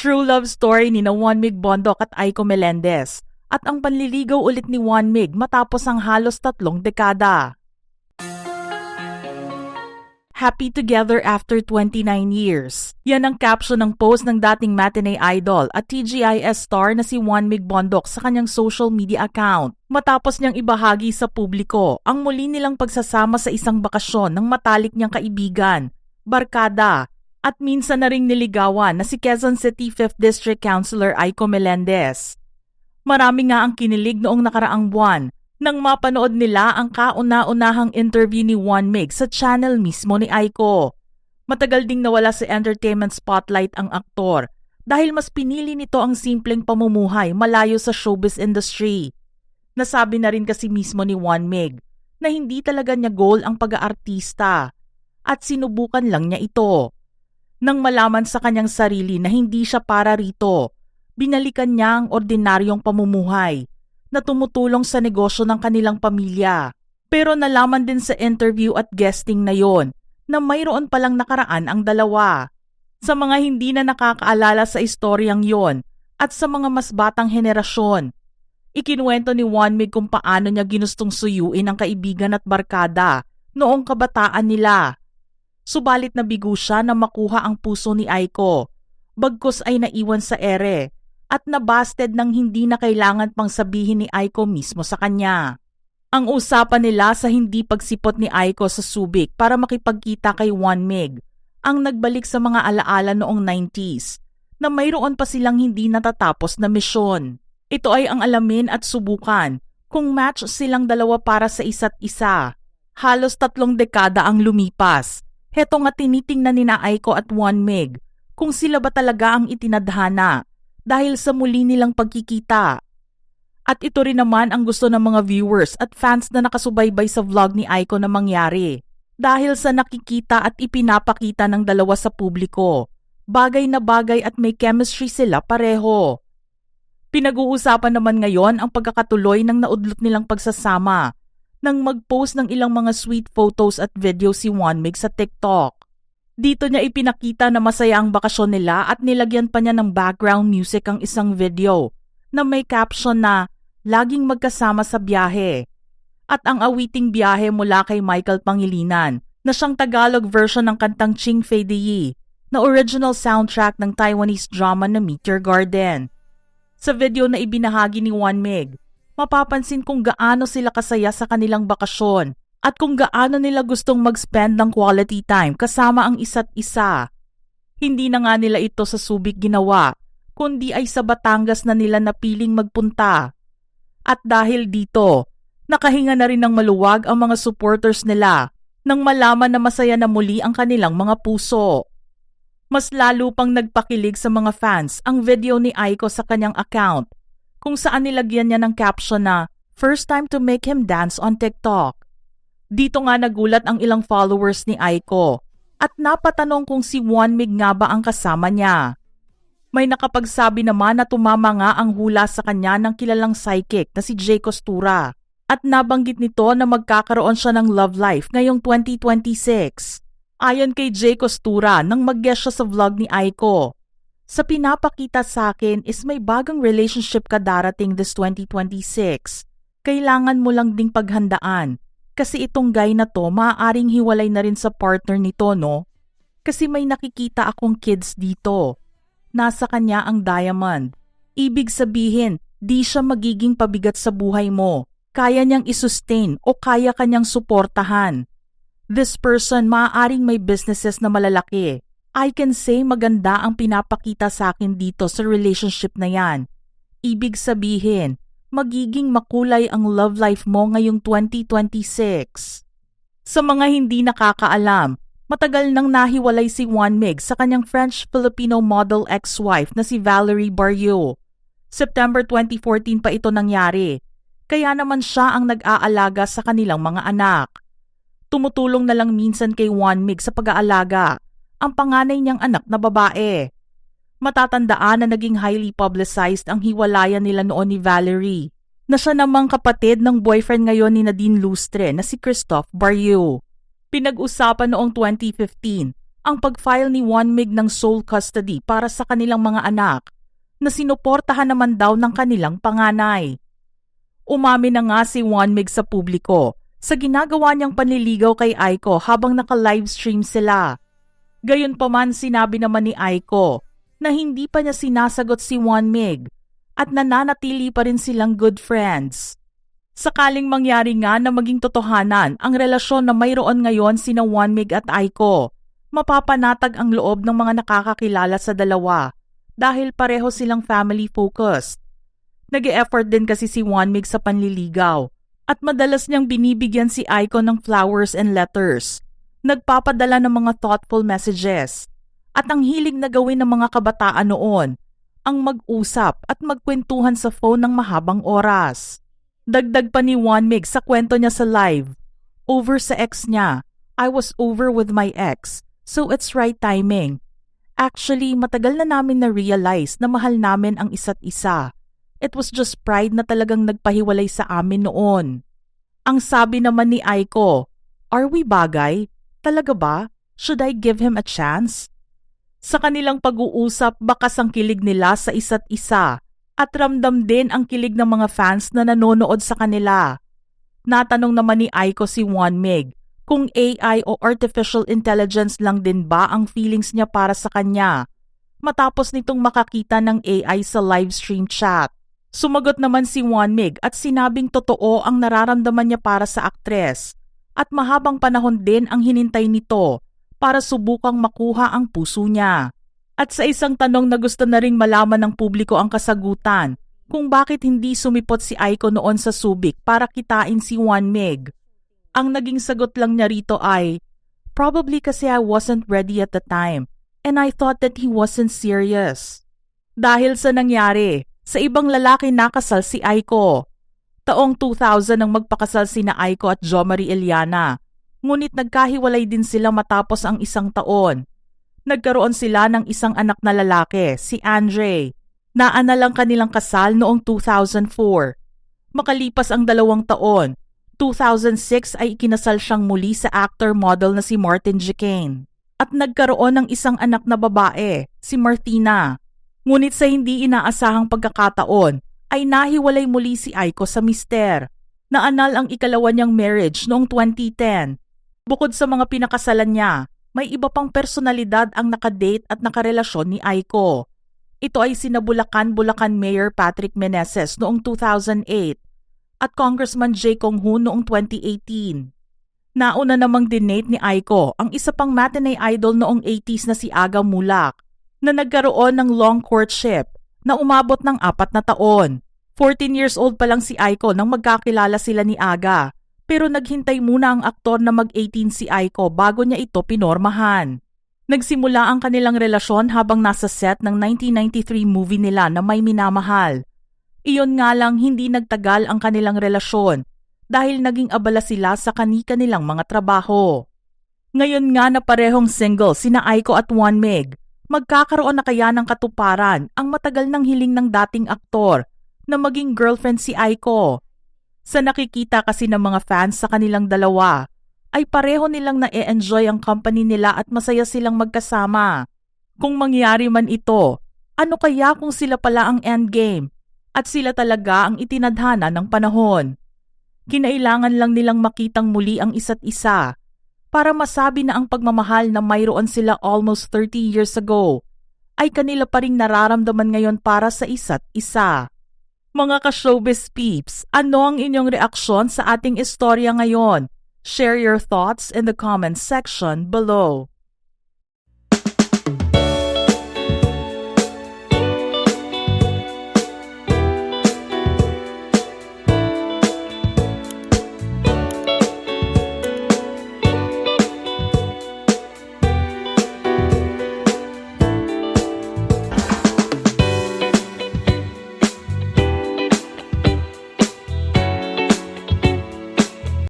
True love story ni na Juan Mig Bondoc at Aiko Melendez at ang panliligaw ulit ni Juan Mig matapos ang halos 3 dekada. Happy together after 29 years. Yan ang caption ng post ng dating matinee idol at TGIS star na si Juan Mig Bondoc sa kanyang social media account. Matapos niyang ibahagi sa publiko ang muli nilang pagsasama sa isang bakasyon ng matalik niyang kaibigan, barkada, at minsan na ring niligawan na si Quezon City 5th District Councilor Aiko Melendez. Marami nga ang kinilig noong nakaraang buwan nang mapanood nila ang kauna-unahang interview ni Juan Mig sa channel mismo ni Aiko. Matagal ding nawala sa entertainment spotlight ang aktor dahil mas pinili nito ang simpleng pamumuhay malayo sa showbiz industry. Nasabi na rin kasi mismo ni Juan Mig na hindi talaga niya goal ang pag-aartista at sinubukan lang niya ito. Nang malaman sa kanyang sarili na hindi siya para rito, binalikan niya ang ordinaryong pamumuhay na tumutulong sa negosyo ng kanilang pamilya. Pero nalaman din sa interview at guesting na yon na mayroon palang nakaraan ang dalawa. Sa mga hindi na nakakaalala sa istoryang yon at sa mga mas batang henerasyon, ikinuwento ni Juan Mig kung paano niya ginustong suyuin ang kaibigan at barkada noong kabataan nila. Subalit nabigo siya na makuha ang puso ni Aiko, bagkus ay naiwan sa ere at nabasted nang hindi na kailangan pang sabihin ni Aiko mismo sa kanya. Ang usapan nila sa hindi pagsipot ni Aiko sa Subic para makipagkita kay Juan Mig ang nagbalik sa mga alaala noong 90s na mayroon pa silang hindi natatapos na misyon. Ito ay ang alamin at subukan kung match silang dalawa para sa isa't isa. Halos 3 dekada ang lumipas. Heto nga tinitingnan ni na Aiko at Juan Mig kung sila ba talaga ang itinadhana dahil sa muli nilang pagkikita. At ito rin naman ang gusto ng mga viewers at fans na nakasubaybay sa vlog ni Aiko na mangyari. Dahil sa nakikita at ipinapakita ng dalawa sa publiko, bagay na bagay at may chemistry sila pareho. Pinag-uusapan naman ngayon ang pagkakatuloy ng naudlot nilang pagsasama nang mag-post ng ilang mga sweet photos at video si Juan Mig sa TikTok. Dito niya ipinakita na masaya ang bakasyon nila at nilagyan pa niya ng background music ang isang video na may caption na laging magkasama sa biyahe at ang awiting biyahe mula kay Michael Pangilinan na siyang Tagalog version ng kantang Ching Fei Di na original soundtrack ng Taiwanese drama na Meteor Garden. Sa video na ibinahagi ni Juan Mig, mapapansin kung gaano sila kasaya sa kanilang bakasyon at kung gaano nila gustong mag-spend ng quality time kasama ang isa't isa. Hindi na nga nila ito sa Subic ginawa, kundi ay sa Batangas na nila napiling magpunta. At dahil dito, nakahinga na rin ng maluwag ang mga supporters nila nang malaman na masaya na muli ang kanilang mga puso. Mas lalo pang nagpakilig sa mga fans ang video ni Aiko sa kanyang account kung saan nilagyan niya ng caption na "First time to make him dance on TikTok." Dito nga nagulat ang ilang followers ni Aiko at napatanong kung si Juan Mig nga ba ang kasama niya. May nakapagsabi naman na tumama nga ang hula sa kanya ng kilalang psychic na si Jay Costura at nabanggit nito na magkakaroon siya ng love life ngayong 2026. Ayon kay Jay Costura nang mag-guest siya sa vlog ni Aiko, "Sa pinapakita sa akin is may bagong relationship ka darating this 2026. Kailangan mo lang ding paghandaan. Kasi itong guy na to maaaring hiwalay na rin sa partner nito, no? Kasi may nakikita akong kids dito. Nasa kanya ang diamond. Ibig sabihin, di siya magiging pabigat sa buhay mo. Kaya niyang isustain o kaya kanyang suportahan. This person maaaring may businesses na malalaki. I can say maganda ang pinapakita sa akin dito sa relationship na yan. Ibig sabihin, magiging makulay ang love life mo ngayong 2026. Sa mga hindi nakakaalam, matagal nang nahiwalay si Juan Mig sa kanyang French-Filipino model ex-wife na si Valerie Barrio. September 2014 pa ito nangyari, kaya naman siya ang nag-aalaga sa kanilang mga anak. Tumutulong na lang minsan kay Juan Mig sa pag-aalaga ang panganay niyang anak na babae. Matatandaan na naging highly publicized ang hiwalayan nila noon ni Valerie, na siya namang kapatid ng boyfriend ngayon ni Nadine Lustre na si Christoph Barrio. Pinag-usapan noong 2015 ang pag-file ni Juan Mig ng sole custody para sa kanilang mga anak na sinuportahan naman daw ng kanilang panganay. Umamin na nga si Juan Mig sa publiko sa ginagawa niyang panliligaw kay Aiko habang naka-livestream sila. Gayunpaman sinabi naman ni Aiko na hindi pa niya sinasagot si Juan Mig at nananatili pa rin silang good friends. Sakaling mangyari nga na maging totohanan ang relasyon na mayroon ngayon sina Juan Mig at Aiko, mapapanatag ang loob ng mga nakakakilala sa dalawa dahil pareho silang family-focused. Nag-e-effort din kasi si Juan Mig sa panliligaw at madalas niyang binibigyan si Aiko ng flowers and letters. Nagpapadala ng mga thoughtful messages at ang hilig na gawin ng mga kabataan noon, ang mag-usap at magkwentuhan sa phone ng mahabang oras. Dagdag pa ni Juan Mig sa kwento niya sa live, over sa ex niya, I was over with my ex, so it's right timing. Actually, matagal na namin na-realize na mahal namin ang isa't isa. It was just pride na talagang nagpahiwalay sa amin noon. Ang sabi naman ni Aiko, are we bagay? Talaga ba? Should I give him a chance? Sa kanilang pag-uusap, bakas ang kilig nila sa isa't isa at ramdam din ang kilig ng mga fans na nanonood sa kanila. Natanong naman ni Aiko si Juan Mig kung AI o artificial intelligence lang din ba ang feelings niya para sa kanya matapos nitong makakita ng AI sa livestream chat. Sumagot naman si Juan Mig at sinabing totoo ang nararamdaman niya para sa aktres at mahabang panahon din ang hinintay nito para subukang makuha ang puso niya. At sa isang tanong na gusto na ring malaman ng publiko ang kasagutan kung bakit hindi sumipot si Aiko noon sa Subic para kitain si Juan Mig. Ang naging sagot lang niya rito ay, probably kasi I wasn't ready at the time and I thought that he wasn't serious. Dahil sa nangyari, sa ibang lalaki nakasal si Aiko. Taong 2000 nang magpakasal sina Aiko at Jo Marie Iliana. Ngunit nagkahiwalay din sila matapos ang isang taon. Nagkaroon sila ng isang anak na lalaki, si Andre. Naanalang kanilang kasal noong 2004. Makalipas ang 2 taon, 2006 ay ikinasal siyang muli sa actor-model na si Martin Jacquin. At nagkaroon ng isang anak na babae, si Martina. Ngunit sa hindi inaasahang pagkakataon, ay nahiwalay muli si Aiko sa mister. Naanal ang ikalawa niyang marriage noong 2010. Bukod sa mga pinakasalan niya, may iba pang personalidad ang nakadate at nakarelasyon ni Aiko. Ito ay sina Bulacan Mayor Patrick Meneses noong 2008 at Congressman Jay Kong-Hoon noong 2018. Nauna namang dinate ni Aiko ang isa pang matinee idol noong 80s na si Aga Mulak na nagkaroon ng long courtship na umabot ng 4 na taon. 14 years old pa lang si Aiko nang magkakilala sila ni Aga. Pero naghintay muna ang aktor na mag-18 si Aiko bago niya ito pinormahan. Nagsimula ang kanilang relasyon habang nasa set ng 1993 movie nila na May Minamahal. Iyon nga lang hindi nagtagal ang kanilang relasyon dahil naging abala sila sa kani-kanilang mga trabaho. Ngayon nga na parehong single sina Aiko at Juan Mig, magkakaroon na kaya ng katuparan ang matagal ng hiling ng dating aktor na maging girlfriend si Aiko. Sa nakikita kasi ng mga fans sa kanilang dalawa, ay pareho nilang na-e-enjoy ang company nila at masaya silang magkasama. Kung mangyari man ito, ano kaya kung sila pala ang endgame at sila talaga ang itinadhana ng panahon? Kinailangan lang nilang makitang muli ang isa't isa para masabi na ang pagmamahal na mayroon sila almost 30 years ago ay kanila pa ring nararamdaman ngayon para sa isa't isa. Mga ka-showbiz peeps, ano ang inyong reaksyon sa ating istorya ngayon? Share your thoughts in the comments section below.